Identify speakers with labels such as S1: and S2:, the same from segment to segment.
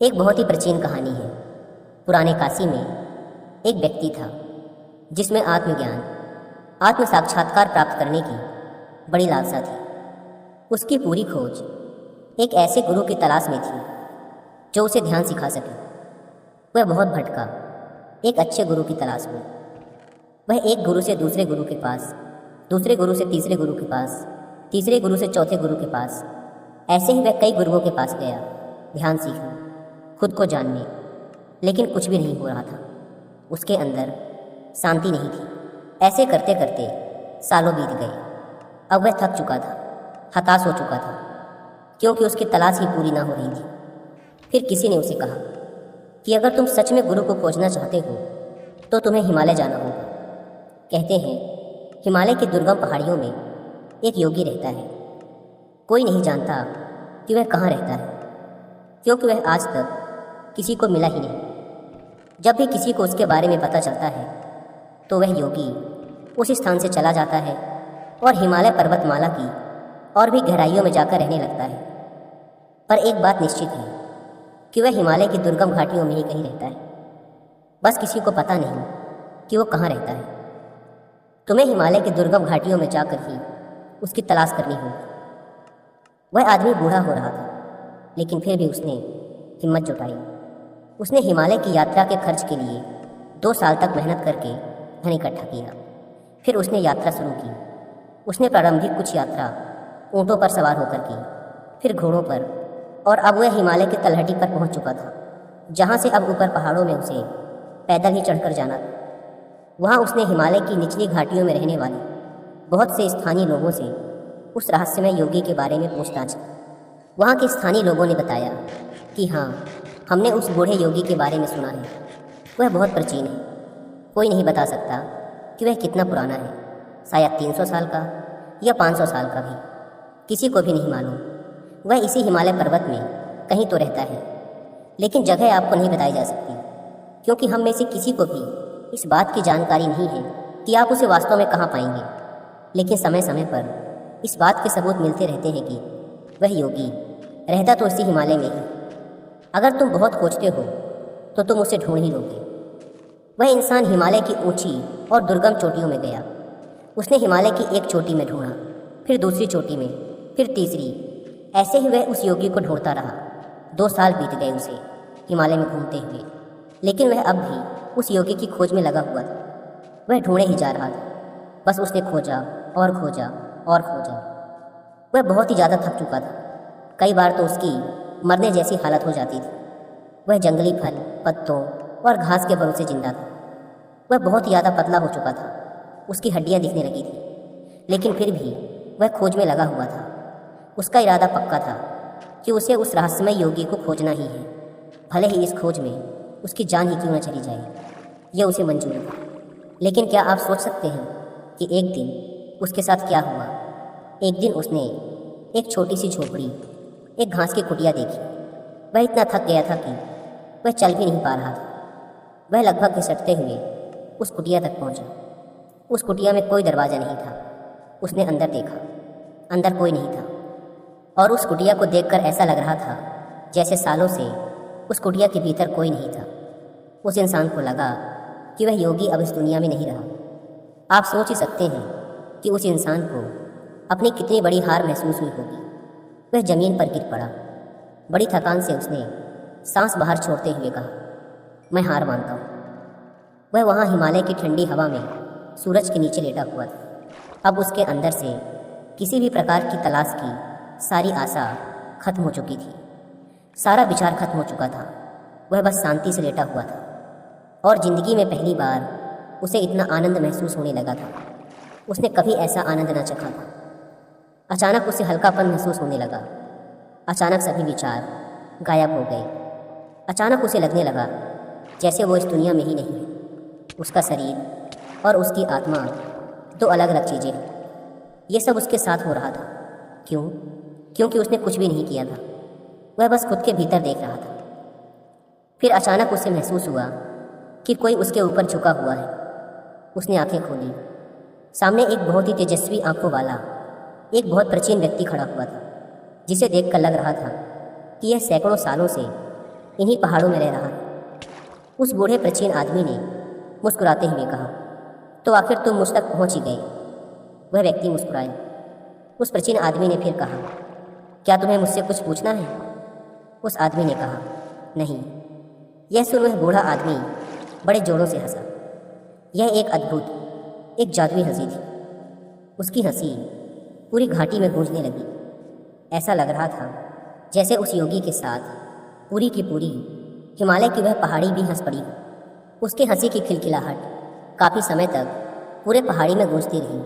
S1: एक बहुत ही प्राचीन कहानी है। पुराने काशी में एक व्यक्ति था जिसमें आत्मज्ञान, आत्म साक्षात्कार प्राप्त करने की बड़ी लालसा थी। उसकी पूरी खोज एक ऐसे गुरु की तलाश में थी जो उसे ध्यान सिखा सके। वह बहुत भटका एक अच्छे गुरु की तलाश में। वह एक गुरु से दूसरे गुरु के पास, दूसरे गुरु से तीसरे गुरु के पास, तीसरे गुरु से चौथे गुरु के पास, ऐसे ही वह कई गुरुओं के पास गया ध्यान सीखने, खुद को जानने। लेकिन कुछ भी नहीं हो रहा था। उसके अंदर शांति नहीं थी। ऐसे करते करते सालों बीत गए। अब वह थक चुका था, हताश हो चुका था, क्योंकि उसकी तलाश ही पूरी ना हो रही थी। फिर किसी ने उसे कहा कि अगर तुम सच में गुरु को खोजना चाहते हो तो तुम्हें हिमालय जाना होगा। कहते हैं हिमालय की दुर्गम पहाड़ियों में एक योगी रहता है। कोई नहीं जानता कि वह कहाँ रहता है, क्योंकि वह आज तक किसी को मिला ही नहीं। जब भी किसी को उसके बारे में पता चलता है तो वह योगी उस स्थान से चला जाता है और हिमालय पर्वतमाला की और भी गहराइयों में जाकर रहने लगता है। पर एक बात निश्चित है कि वह हिमालय की दुर्गम घाटियों में ही कहीं रहता है। बस किसी को पता नहीं कि वो कहाँ रहता है। तुम्हें हिमालय की दुर्गम घाटियों में जाकर ही उसकी तलाश करनी होगी। वह आदमी बूढ़ा हो रहा था, लेकिन फिर भी उसने हिम्मत जुटाई। उसने हिमालय की यात्रा के खर्च के लिए 2 साल तक मेहनत करके धन इकट्ठा किया। फिर उसने यात्रा शुरू की। उसने प्रारंभिक कुछ यात्रा ऊँटों पर सवार होकर की, फिर घोड़ों पर, और अब वह हिमालय की तलहटी पर पहुंच चुका था, जहां से अब ऊपर पहाड़ों में उसे पैदल ही चढ़कर जाना था। वहां उसने हिमालय की निचली घाटियों में रहने वाले बहुत से स्थानीय लोगों से उस रहस्यमय योगी के बारे में पूछताछ की। वहाँ के स्थानीय लोगों ने बताया कि हाँ, हमने उस बूढ़े योगी के बारे में सुना है। वह बहुत प्राचीन है। कोई नहीं बता सकता कि वह कितना पुराना है, शायद 300 साल का या 500 साल का भी, किसी को भी नहीं मालूम। वह इसी हिमालय पर्वत में कहीं तो रहता है, लेकिन जगह आपको नहीं बताई जा सकती, क्योंकि हम में से किसी को भी इस बात की जानकारी नहीं है कि आप उसे वास्तव में कहाँ पाएंगे। लेकिन समय समय पर इस बात के सबूत मिलते रहते हैं कि वह योगी रहता तो इसी हिमालय में ही। अगर तुम बहुत खोजते हो तो तुम उसे ढूंढ ही लोगे। वह इंसान हिमालय की ऊंची और दुर्गम चोटियों में गया। उसने हिमालय की एक चोटी में ढूंढा, फिर दूसरी चोटी में, फिर तीसरी। ऐसे ही वह उस योगी को ढूंढता रहा। 2 साल बीत गए उसे हिमालय में घूमते हुए, लेकिन वह अब भी उस योगी की खोज में लगा हुआ था। वह ढूंढे ही जा रहा था। बस उसने खोजा और खोजा और खोजा। वह बहुत ही ज़्यादा थक चुका था। कई बार तो उसकी मरने जैसी हालत हो जाती थी। वह जंगली फल, पत्तों और घास के भरोसे जिंदा था। वह बहुत ज़्यादा पतला हो चुका था। उसकी हड्डियां दिखने लगी थी, लेकिन फिर भी वह खोज में लगा हुआ था। उसका इरादा पक्का था कि उसे उस रहस्यमय योगी को खोजना ही है, भले ही इस खोज में उसकी जान ही क्यों न चली जाए। यह उसे मंजूर था। लेकिन क्या आप सोच सकते हैं कि एक दिन उसके साथ क्या हुआ? एक दिन उसने एक छोटी सी झोपड़ी, एक घास की कुटिया देखी। वह इतना थक गया था कि वह चल भी नहीं पा रहा था। वह लगभग घिसटते हुए उस कुटिया तक पहुंचा। उस कुटिया में कोई दरवाज़ा नहीं था। उसने अंदर देखा, अंदर कोई नहीं था, और उस कुटिया को देखकर ऐसा लग रहा था जैसे सालों से उस कुटिया के भीतर कोई नहीं था। उस इंसान को लगा कि वह योगी अब इस दुनिया में नहीं रहा। आप सोच ही सकते हैं कि उस इंसान को अपनी कितनी बड़ी हार महसूस हुई होगी। वह जमीन पर गिर पड़ा। बड़ी थकान से उसने सांस बाहर छोड़ते हुए कहा, मैं हार मानता हूँ। वह वहाँ हिमालय की ठंडी हवा में सूरज के नीचे लेटा हुआ था। अब उसके अंदर से किसी भी प्रकार की तलाश की सारी आशा खत्म हो चुकी थी। सारा विचार खत्म हो चुका था। वह बस शांति से लेटा हुआ था, और ज़िंदगी में पहली बार उसे इतना आनंद महसूस होने लगा था। उसने कभी ऐसा आनंद न चखा था। अचानक उसे हल्कापन महसूस होने लगा। अचानक सभी विचार गायब हो गए। अचानक उसे लगने लगा जैसे वो इस दुनिया में ही नहीं है। उसका शरीर और उसकी आत्मा 2 अलग अलग चीज़ें हैं। ये सब उसके साथ हो रहा था। क्यों? क्योंकि उसने कुछ भी नहीं किया था। वह बस खुद के भीतर देख रहा था। फिर अचानक उसे महसूस हुआ कि कोई उसके ऊपर झुका हुआ है। उसने आंखें खोली। सामने एक बहुत ही तेजस्वी आंखों वाला एक बहुत प्राचीन व्यक्ति खड़ा हुआ था, जिसे देखकर लग रहा था कि यह सैकड़ों सालों से इन्हीं पहाड़ों में रह रहा है। उस बूढ़े प्राचीन आदमी ने मुस्कुराते हुए कहा, तो आखिर तुम मुझ तक पहुँच ही गए। वह व्यक्ति मुस्कुराया। उस प्राचीन आदमी ने फिर कहा, क्या तुम्हें मुझसे कुछ पूछना है? उस आदमी ने कहा, नहीं। यह सुन वह बूढ़ा आदमी बड़े जोरों से हंसा। यह एक अद्भुत, एक जादुई हंसी थी। उसकी हंसी पूरी घाटी में गूंजने लगी। ऐसा लग रहा था जैसे उस योगी के साथ पूरी की पूरी हिमालय की वह पहाड़ी भी हंस पड़ी हो। उसके हंसी की खिलखिलाहट काफ़ी समय तक पूरे पहाड़ी में गूंजती रही।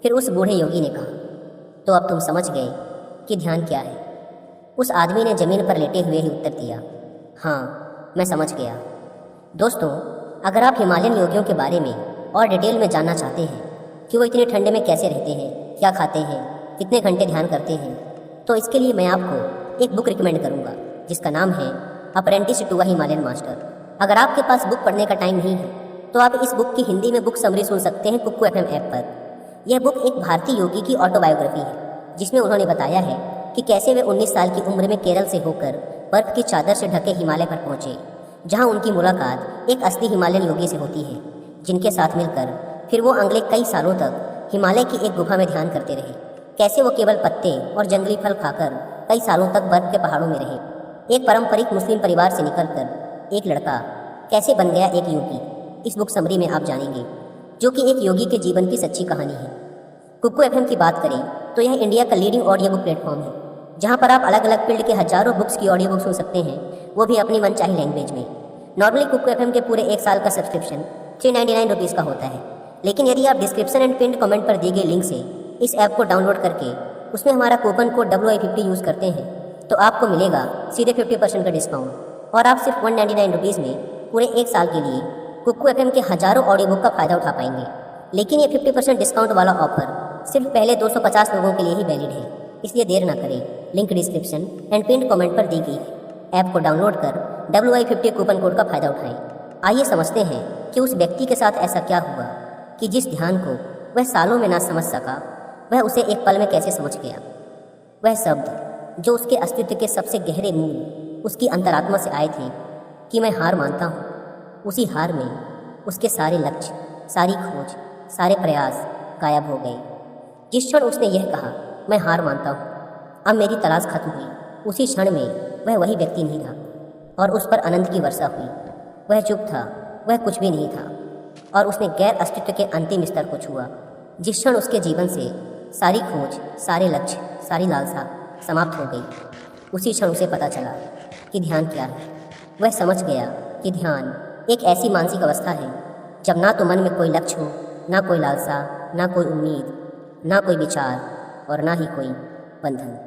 S1: फिर उस बूढ़े योगी ने कहा, तो अब तुम समझ गए कि ध्यान क्या है? उस आदमी ने जमीन पर लेटे हुए ही उत्तर दिया, हाँ, मैं समझ गया। दोस्तों, अगर आप हिमालयन योगियों के बारे में और डिटेल में जानना चाहते हैं कि वो इतने ठंडे में कैसे रहते हैं, क्या खाते हैं, कितने घंटे ध्यान करते हैं, तो इसके लिए मैं आपको एक बुक रिकमेंड करूँगा जिसका नाम है apprentice to a Himalayan master. अगर आपके पास बुक पढ़ने का टाइम नहीं है तो आप इस बुक की हिंदी में बुक समरी सुन सकते हैं कुक्कू FM ऐप पर। यह बुक एक भारतीय योगी की ऑटोबायोग्राफी है जिसमें उन्होंने बताया है कि कैसे वे 19 साल की उम्र में केरल से होकर बर्फ की चादर से ढके हिमालय पर पहुंचे, जहां उनकी मुलाकात एक असली हिमालयन योगी से होती है, जिनके साथ मिलकर फिर वो अगले कई सालों तक हिमालय की एक गुफा में ध्यान करते रहे। कैसे वो केवल पत्ते और जंगली फल खाकर कई सालों तक बर्फ के पहाड़ों में रहे। एक पारंपरिक मुस्लिम परिवार से निकलकर एक लड़का कैसे बन गया एक योगी, इस बुक समरी में आप जानेंगे, जो कि एक योगी के जीवन की सच्ची कहानी है। कुक्कू FM की बात करें तो यह इंडिया का लीडिंग ऑडियो बुक प्लेटफॉर्म है, जहां पर आप अलग अलग फील्ड के हजारों बुक्स की ऑडियो बुक सुन सकते हैं, वो भी अपनी मनचाही लैंग्वेज में। नॉर्मली कुक्कू FM के पूरे एक साल का सब्सक्रिप्शन 399 रुपीज़ का होता है, लेकिन यदि आप डिस्क्रिप्शन एंड पिन कमेंट पर दिए गए लिंक से इस ऐप को डाउनलोड करके उसमें हमारा कूपन कोड WI50 यूज़ करते हैं तो आपको मिलेगा सीधे 50% का डिस्काउंट, और आप सिर्फ 199 रुपीज़ में पूरे एक साल के लिए कुक्कू FM के हजारों ऑडियो बुक का फ़ायदा उठा पाएंगे। लेकिन ये 50% डिस्काउंट वाला ऑफर सिर्फ पहले 250 लोगों के लिए ही वैलिड है, इसलिए देर ना करें। Link description and pin comment पर दी गई है। ऐप को डाउनलोड कर WI50 कूपन कोड का फ़ायदा उठाएं। आइए समझते हैं कि उस व्यक्ति के साथ ऐसा क्या हुआ कि जिस ध्यान को वह सालों में ना समझ सका, वह उसे एक पल में कैसे समझ गया। वह शब्द जो उसके अस्तित्व के सबसे गहरे मूल उसकी अंतरात्मा से आए थे कि मैं हार मानता हूँ, उसी हार में उसके सारे लक्ष्य, सारी खोज, सारे प्रयास गायब हो गए। जिस क्षण उसने यह कहा, मैं हार मानता हूँ, अब मेरी तलाश खत्म हुई, उसी क्षण में वह वही व्यक्ति नहीं रहा और उस पर आनंद की वर्षा हुई। वह चुप था, वह कुछ भी नहीं था, और उसने गैर अस्तित्व के अंतिम स्तर को छुआ। जिस क्षण उसके जीवन से सारी खोज, सारे लक्ष्य, सारी लालसा समाप्त हो गई, उसी क्षण उसे पता चला कि ध्यान क्या है। वह समझ गया कि ध्यान एक ऐसी मानसिक अवस्था है जब ना तो मन में कोई लक्ष्य हो, ना कोई लालसा, ना कोई उम्मीद, ना कोई विचार और ना ही कोई बंधन।